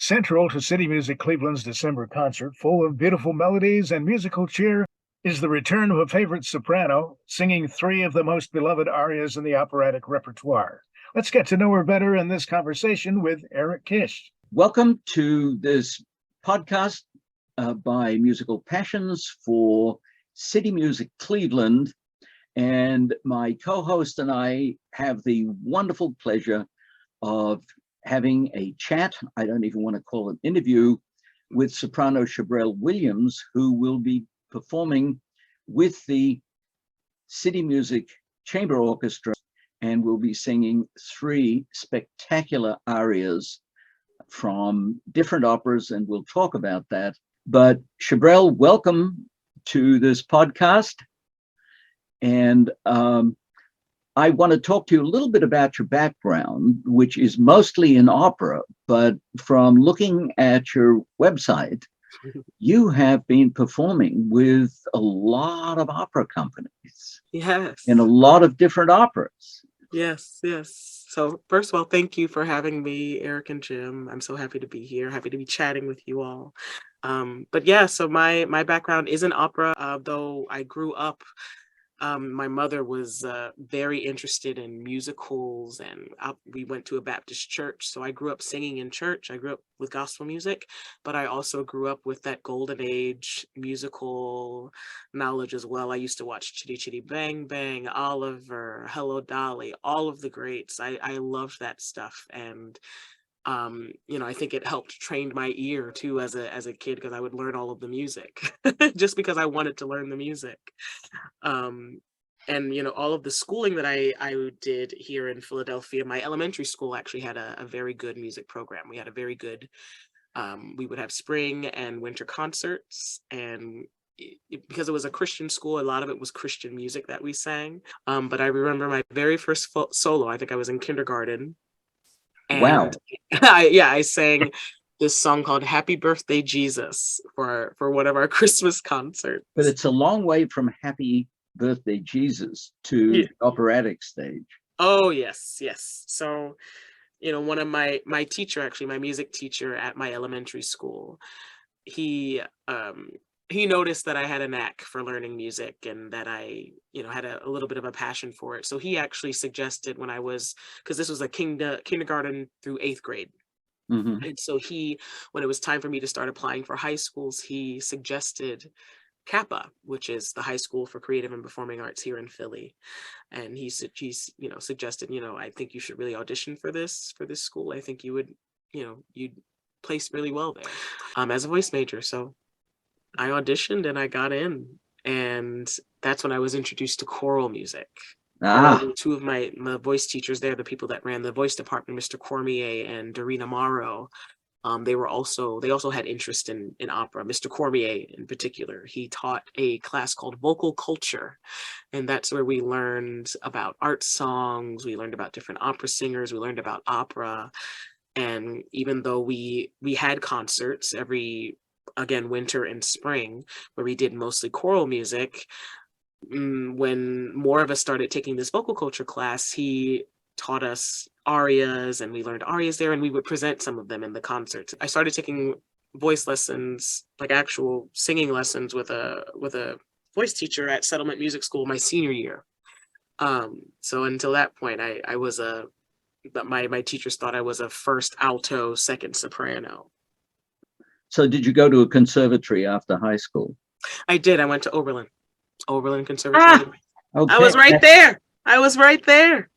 Central to City Music Cleveland's December concert, full of beautiful melodies and musical cheer, is the return of a favorite soprano, singing three of the most beloved arias in the operatic repertoire. Let's get to know her better in this conversation with Eric Kish. Welcome to this podcast by Musical Passions for City Music Cleveland. And my co-host and I have the wonderful pleasure of having a chat, I don't even want to call it interview, with soprano Chabrelle Williams, who will be performing with the City Music Chamber Orchestra and will be singing three spectacular arias from different operas, and we'll talk about that. But Chabrelle, welcome to this podcast. And I want to talk to you a little bit about your background, which is mostly in opera, but from looking at your website, you have been performing with a lot of opera companies. Yes. In a lot of different operas. Yes. So first of all, thank you for having me, Eric and Jim. I'm so happy to be here, happy to be chatting with you all. But yeah, so my background is in opera, though I grew up. My mother was very interested in musicals, and we went to a Baptist church. So I grew up singing in church. I grew up with gospel music, but I also grew up with that golden age musical knowledge as well. I used to watch Chitty Chitty Bang Bang, Oliver, Hello Dolly, all of the greats. I loved that stuff. And I think it helped train my ear too as a kid, because I would learn all of the music just because I wanted to learn the music. And all of the schooling that I did here in Philadelphia, my elementary school actually had a very good music program. We had a very good, we would have spring and winter concerts, and because it was a Christian school, a lot of it was Christian music that we sang. But I remember my very first solo, I think I was in kindergarten. And Wow. I sang this song called Happy Birthday, Jesus for one of our Christmas concerts. But it's a long way from Happy Birthday, Jesus to the operatic stage. Oh, yes. So, one of my teacher, actually, my music teacher at my elementary school, he noticed that I had a knack for learning music and that I, had a little bit of a passion for it. So he actually suggested because this was a kindergarten through 8th grade. Mm-hmm. And so when it was time for me to start applying for high schools, he suggested Kappa, which is the High School for Creative and Performing Arts here in Philly. And he suggested, I think you should really audition for this school. I think you would, you'd place really well there as a voice major. So I auditioned and I got in, and that's when I was introduced to choral music. Two of my voice teachers there, the people that ran the voice department, Mr. Cormier and Dorina Morrow, they also had interest in opera. Mr. Cormier in particular, he taught a class called vocal culture, and that's where we learned about art songs, we learned about different opera singers, we learned about opera. And even though we had concerts every, again, winter and spring, where we did mostly choral music, when more of us started taking this vocal culture class, he taught us arias, and we learned arias there, and we would present some of them in the concerts. I started taking voice lessons, like actual singing lessons, with a voice teacher at Settlement Music School my senior year. So until that point, my teachers thought I was a first alto, second soprano. So did you go to a conservatory after high school? I did. I went to Oberlin Conservatory. Okay. I was right there.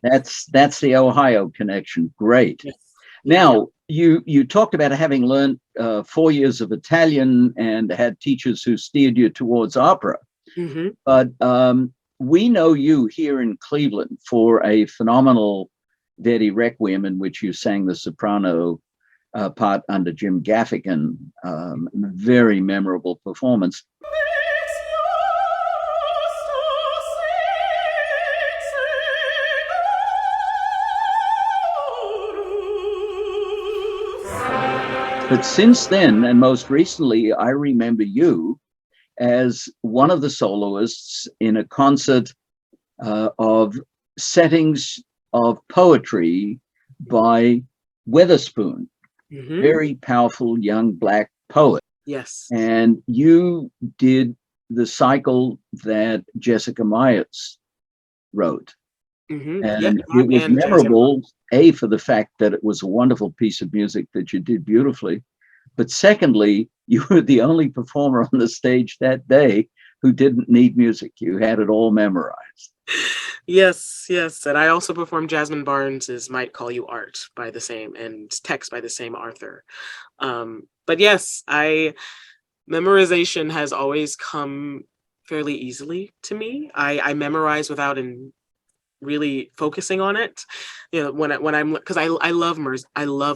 That's the Ohio connection. Great. Yes. Now, you talked about having learned 4 years of Italian and had teachers who steered you towards opera. Mm-hmm. But we know you here in Cleveland for a phenomenal Verdi Requiem in which you sang the soprano part under Jim Gaffigan. Very memorable performance. But since then, and most recently, I remember you as one of the soloists in a concert of settings of poetry by Weatherspoon. Hmm. very powerful young Black poet. Yes. And you did the cycle that Jessica Myers wrote. Yeah, And it was and Jazz Hammer. memorable, A, for the fact that it was a wonderful piece of music that you did beautifully. But secondly, you were the only performer on the stage that day who didn't need music. You had it all memorized. Yes, yes. And I also performed Jasmine Barnes's Might Call You Art by the same, and text by the same Arthur. But yes, memorization has always come fairly easily to me. I memorize without really focusing on it. You know, when I'm, because I love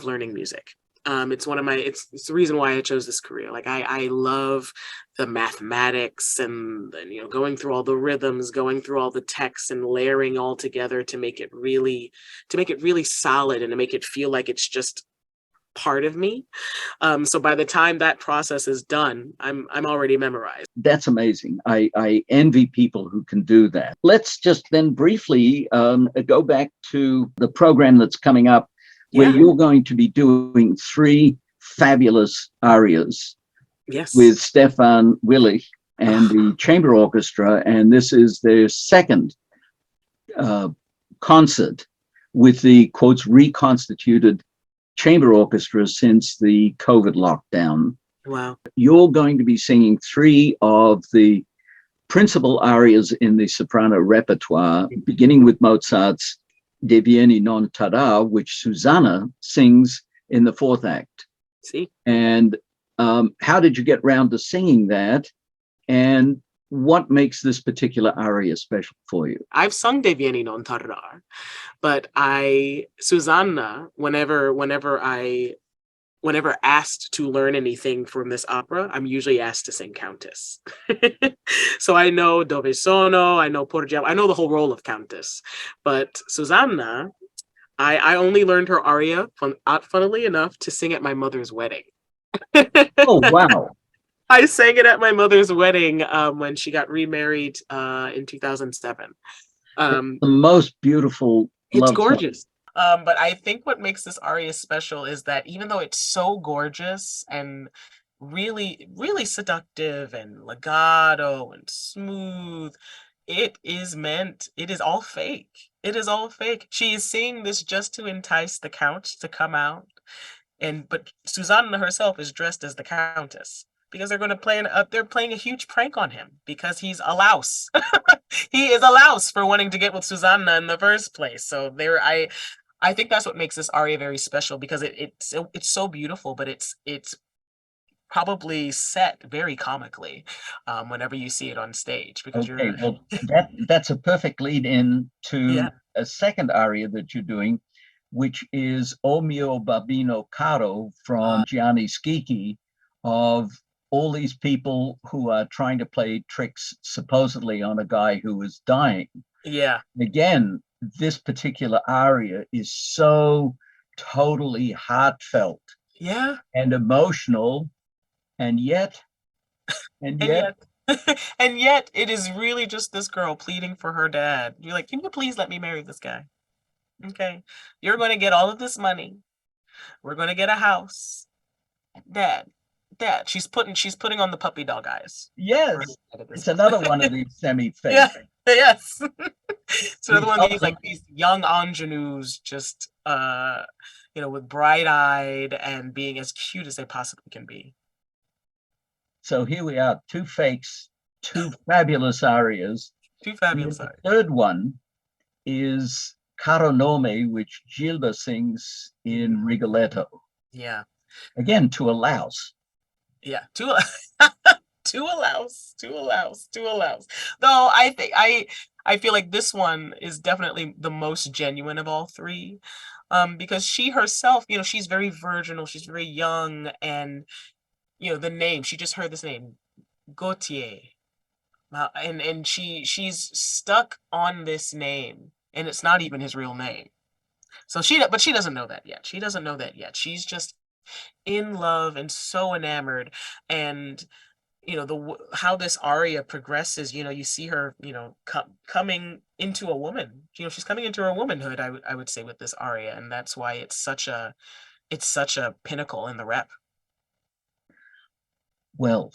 learning music. It's one of my, it's the reason why I chose this career. Like I love the mathematics and you know, going through all the rhythms, going through all the texts and layering all together to make it really solid and to make it feel like it's just part of me. So by the time that process is done, I'm already memorized. That's amazing. I envy people who can do that. Let's just then briefly go back to the program that's coming up, where Yeah. you're going to be doing 3 fabulous arias Yes. with Stefan Willich and the chamber orchestra. And this is their second concert with the, quotes, reconstituted chamber orchestra since the COVID lockdown. Wow. You're going to be singing 3 of the principal arias in the soprano repertoire, beginning with Mozart's De Vieni non Tarda, which Susanna sings in the 4th act. See? And how did you get round to singing that? And what makes this particular aria special for you? I've sung De Vieni non Tardar, but Susanna, whenever asked to learn anything from this opera, I'm usually asked to sing Countess. So I know Dove Sono, I know Porgiamo, I know the whole role of Countess. But Susanna, I only learned her aria, funnily enough, to sing at my mother's wedding. Oh, wow. I sang it at my mother's wedding when she got remarried in 2007. The most beautiful It's love song. gorgeous. But I think what makes this aria special is that even though it's so gorgeous and really, really seductive and legato and smooth, it is all fake. It is all fake. She is singing this just to entice the count to come out. But Susanna herself is dressed as the countess because they're playing a huge prank on him because he's a louse. He is a louse for wanting to get with Susanna in the first place. So I think that's what makes this aria very special because it's so beautiful, but it's probably set very comically whenever you see it on stage because Okay, well, that's a perfect lead in to yeah. a second aria that you're doing, which is O mio babbino caro from Gianni Schicchi, of all these people who are trying to play tricks supposedly on a guy who is dying. Yeah. Again, this particular aria is so totally heartfelt Yeah. and emotional, and yet And yet and yet it is really just this girl pleading for her dad. You're like, can you please let me marry this guy? Okay. You're going to get all of this money. We're going to get a house. Dad. She's putting on the puppy dog eyes. yes, it's another one of these semi-fake. Yeah. Yes. It's another one of these also, like these young ingenues just with bright-eyed and being as cute as they possibly can be. so here we are, 2 fakes, 2 fabulous arias. Two fabulous The eyes. third one is Caro Nome, which Gilda sings in Rigoletto. Yeah. Again, to a louse. Yeah. To allows. Though I feel like this one is definitely the most genuine of all 3. Because she herself, she's very virginal, she's very young, and the name, she just heard this name, Gautier. And she's stuck on this name, and it's not even his real name. So but she doesn't know that yet. She doesn't know that yet. She's just in love and so enamored, and how this aria progresses. You see her, coming into a woman. She's coming into her womanhood. I would say with this aria, and that's why it's such a it's such a pinnacle in the rep. Well,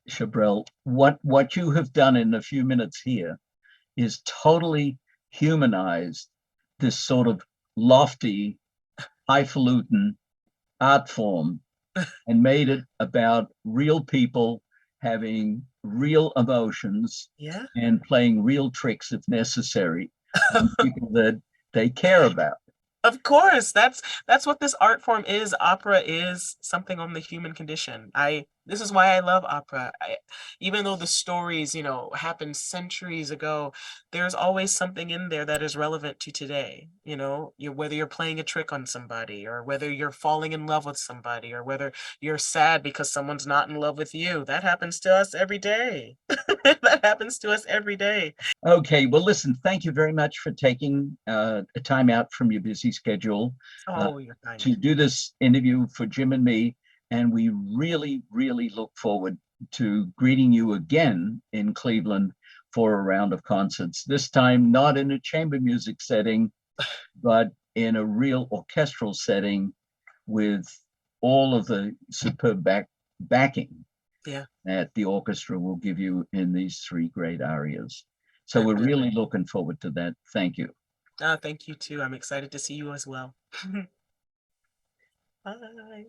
Chabrelle, what you have done in a few minutes here is totally humanized this sort of lofty, highfalutin art form and made it about real people having real emotions Yeah. and playing real tricks if necessary on people that they care about. Of course, that's what this art form is. Opera is something on the human condition. This is why I love opera. Even though the stories, happened centuries ago, there's always something in there that is relevant to today. Whether you're playing a trick on somebody, or whether you're falling in love with somebody, or whether you're sad because someone's not in love with you. That happens to us every day. That happens to us every day. Okay, well, listen, thank you very much for taking a time out from your busy schedule Oh, you're kind. to do this interview for Jim and me. And we really, really look forward to greeting you again in Cleveland for a round of concerts. This time, not in a chamber music setting, but in a real orchestral setting with all of the superb backing Yeah. that the orchestra will give you in these three great arias. So we're really looking forward to that. Thank you. Thank you too. I'm excited to see you as well. Bye.